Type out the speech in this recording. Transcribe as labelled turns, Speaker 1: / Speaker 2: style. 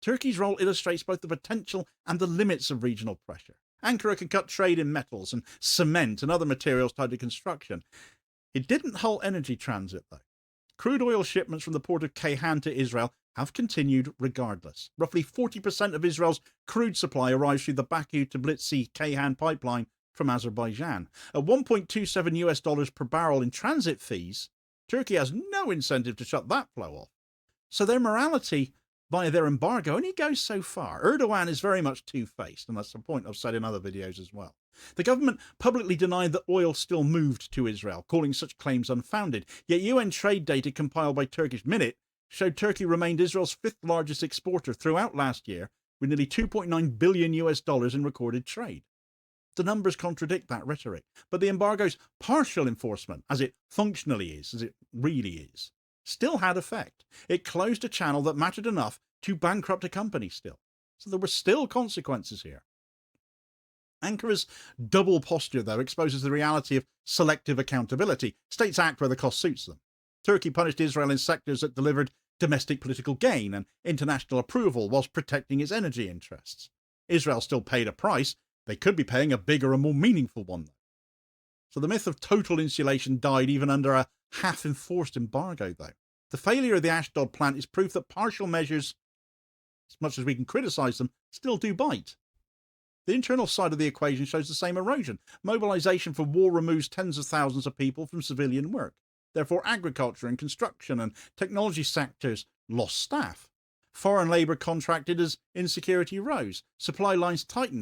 Speaker 1: Turkey's role illustrates both the potential and the limits of regional pressure. Ankara can cut trade in metals and cement and other materials tied to construction. It didn't halt energy transit, though. Crude oil shipments from the port of Ceyhan to Israel have continued regardless. Roughly 40% of Israel's crude supply arrives through the Baku-Tbilisi-Ceyhan pipeline from Azerbaijan. At $1.27 per barrel in transit fees, Turkey has no incentive to shut that flow off. So their morality via their embargo only goes so far. Erdogan is very much two-faced, and that's a point I've said in other videos as well. The government publicly denied that oil still moved to Israel, calling such claims unfounded. Yet UN trade data compiled by Turkish Minute showed Turkey remained Israel's fifth largest exporter throughout last year, with nearly $2.9 billion in recorded trade. The numbers contradict that rhetoric, but the embargo's partial enforcement, as it functionally is, as it really is, still had effect. It closed a channel that mattered enough to bankrupt a company still. So there were still consequences here. Ankara's double posture, though, exposes the reality of selective accountability. States act where the cost suits them. Turkey punished Israel in sectors that delivered domestic political gain and international approval whilst protecting its energy interests. Israel still paid a price. They could be paying a bigger and more meaningful one, though. So the myth of total insulation died even under a half-enforced embargo, though. The failure of the Ashdod plant is proof that partial measures, as much as we can criticise them, still do bite. The internal side of the equation shows the same erosion. Mobilization for war removes tens of thousands of people from civilian work. Therefore, agriculture and construction and technology sectors lost staff. Foreign labour contracted as insecurity rose. Supply lines tightened.